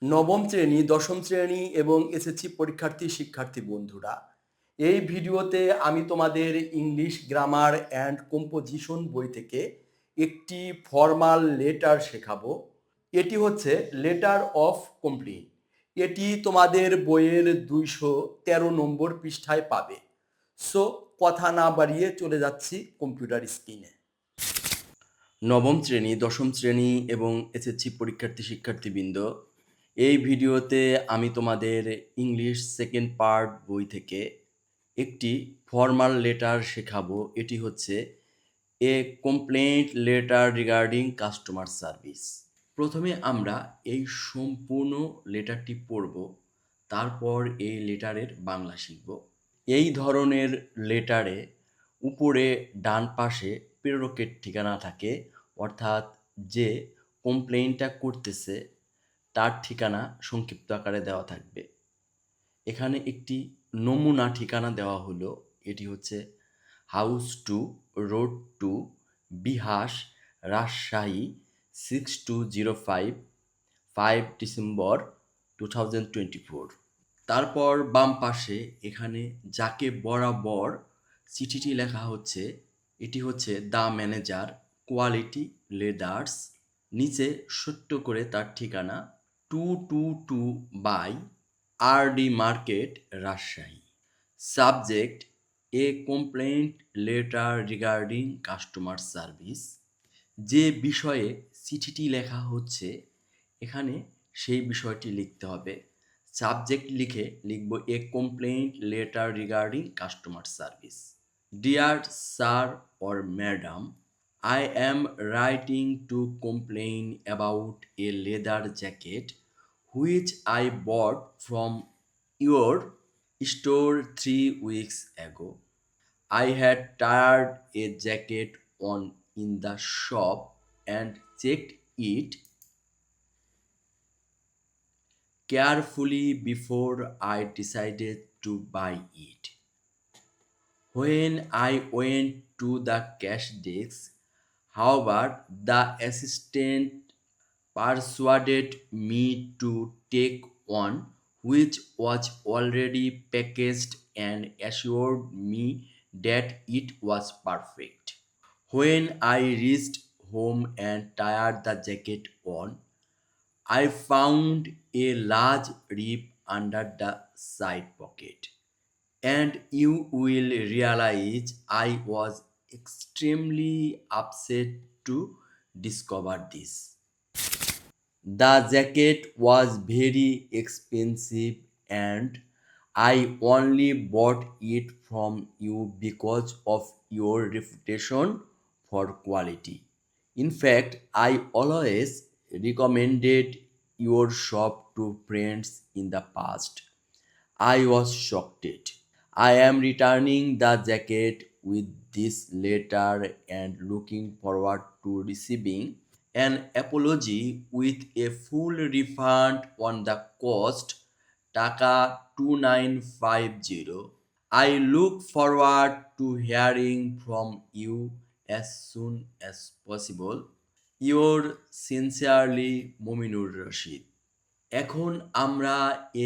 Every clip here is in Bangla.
নবম শ্রেণী, দশম শ্রেণী এবং এসএসসি শিক্ষার্থী বন্ধুরা, এই ভিডিওতে আমি তোমাদের ইংলিশ গ্রামার অ্যান্ড কম্পোজিশন বই থেকে একটি ফর্মাল লেটার শেখাবো। এটি হচ্ছে লেটার অফ কমপ্লেইন। এটি তোমাদের বইয়ের 213 নম্বর পৃষ্ঠায় পাবে। সো কথা না বাড়িয়ে চলে যাচ্ছি কম্পিউটার স্ক্রিনে। নবম শ্রেণী, দশম শ্রেণী এবং এসএসসি শিক্ষার্থীবৃন্দ, এই ভিডিওতে আমি তোমাদের ইংলিশ সেকেন্ড পার্ট বই থেকে একটি ফর্মাল লেটার শেখাবো। এটি হচ্ছে a complaint letter regarding customer service. প্রথমে আমরা এই সম্পূর্ণ লেটারটি পড়ব, তারপর এই লেটারের বাংলা শিখব। এই ধরনের লেটারে উপরে ডান পাশে প্রেরকের ঠিকানা থাকে, অর্থাৎ যে কমপ্লেইনটা করতেছে তার ঠিকানা সংক্ষিপ্ত আকারে দেওয়া থাকবে। এখানে একটি নমুনা ঠিকানা দেওয়া হলো। এটি হচ্ছে house 2, road 2, Bihas, Rajshahi 6205, 5 December 2024। তারপর বাম পাশে এখানে যাকে বরাবর চিঠিটি লেখা হচ্ছে, এটি হচ্ছে দ্য ম্যানেজার, কোয়ালিটি লেদার্স। নিচে ছোট্ট করে তার ঠিকানা 222 by RD market, Rajshahi. Subject a complaint letter regarding customer service. যে বিষয়ে চিঠিটি লেখা হচ্ছে এখানে সেই বিষয়টি লিখতে হবে। সাবজেক্ট লিখে লিখব a complaint letter regarding customer service. Dear sir or madam, I am writing to complain about a leather jacket which I bought from your store 3 weeks ago. I had tried a jacket on in the shop and checked it carefully before I decided to buy it. When I went to the cash desk, however, the assistant persuaded me to take one which was already packaged and assured me that it was perfect. When I reached home and tried the jacket on, I found a large rip under the side pocket. And you will realize I was extremely upset to discover this. The jacket was very expensive and I only bought it from you because of your reputation for quality. In fact, I always recommended your shop to friends in the past. I was shocked. I am returning the jacket with this letter and looking forward to receiving an apology with a full refund on the cost Taka 2950. I look forward to hearing from you as soon as possible. Your sincerely Mominur Rashid. এখন আমরা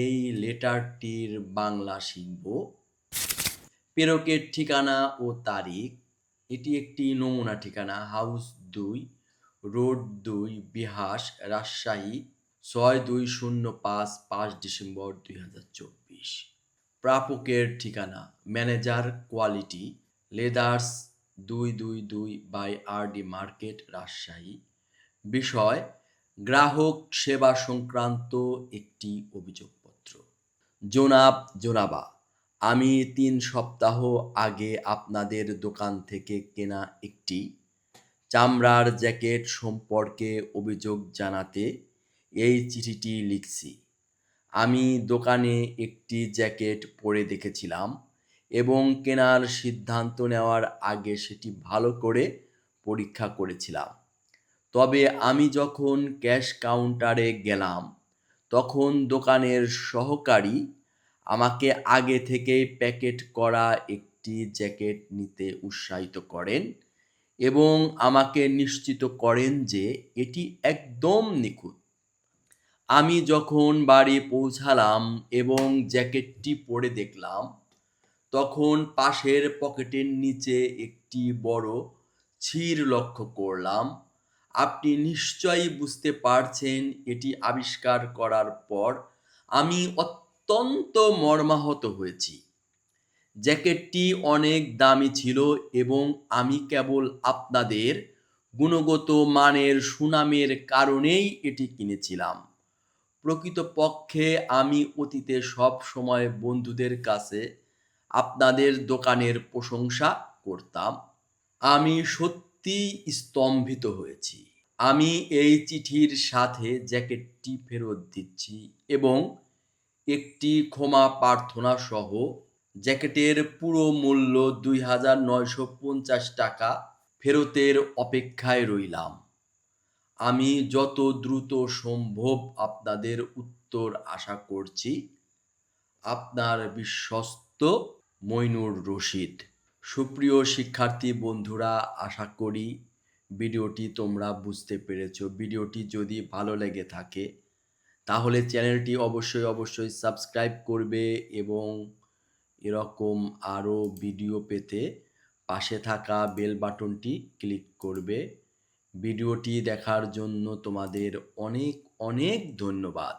এই লেটারটির বাংলা শিখব। প্রেরকের ঠিকানা ও তারিখ। এটি একটি নমুনা ঠিকানা, house 2, road 2, Bihas, Rajshahi 6205, 5 December 2024। প্রাপকের ঠিকানা manager, quality leathers 222 by RD market, Rajshahi. বিষয় গ্রাহক সেবা সংক্রান্ত একটি অভিযোগপত্র। জনাব, জনাবা, আমি 3 সপ্তাহ আগে আপনাদের দোকান থেকে কেনা একটি চামড়ার জ্যাকেট সম্পর্কে অভিযোগ জানাতে এই চিঠিটি লিখছি। আমি দোকানে একটি জ্যাকেট পরে দেখেছিলাম এবং কেনার সিদ্ধান্ত নেওয়ার আগে সেটি ভালো করে পরীক্ষা করেছিলাম। তবে আমি যখন ক্যাশ কাউন্টারে গেলাম তখন দোকানের সহকারী আমাকে আগে থেকেই প্যাকেট করা একটি জ্যাকেট নিতে উৎসাহিত করেন এবং আমাকে নিশ্চিত করেন যে এটি একদম নিখুঁত। আমি যখন বাড়ি পৌঁছালাম এবং জ্যাকেটটি পরে দেখলাম, তখন পাশের পকেটের নিচে একটি বড় ছিদ্র লক্ষ্য করলাম। আপনি নিশ্চয়ই বুঝতে পারছেন, এটি আবিষ্কার করার পর আমি অত্যন্ত মর্মাহত হয়েছি। জ্যাকেটটি অনেক দামি ছিল এবং আমি কেবল আপনাদের গুণগত মানের সুনামের কারণেই এটি কিনেছিলাম। প্রকৃতপক্ষে আমি অতীতে সব সময় বন্ধুদের কাছে আপনাদের দোকানের প্রশংসা করতাম। আমি সত্যিই স্তম্ভিত হয়েছি। আমি এই চিঠির সাথে জ্যাকেটটি ফেরত দিচ্ছি এবং একটি ক্ষমা প্রার্থনা সহ জ্যাকেটের পুরো মূল্য ২,৯৫০ টাকা ফেরতের অপেক্ষায় রইলাম। আমি যত দ্রুত সম্ভব আপনাদের উত্তর আশা করছি। আপনার বিশ্বস্ত মইনুর রশিদ। সুপ্রিয় শিক্ষার্থী বন্ধুরা, আশা করি ভিডিওটি তোমরা বুঝতে পেরেছো। ভিডিওটি যদি ভালো লেগে থাকে তাহলে চ্যানেলটি অবশ্যই সাবস্ক্রাইব করবে এবং এরকম আরও ভিডিও পেতে পাশে থাকা বেল বাটনটি ক্লিক করবে। ভিডিওটি দেখার জন্য তোমাদের অনেক ধন্যবাদ।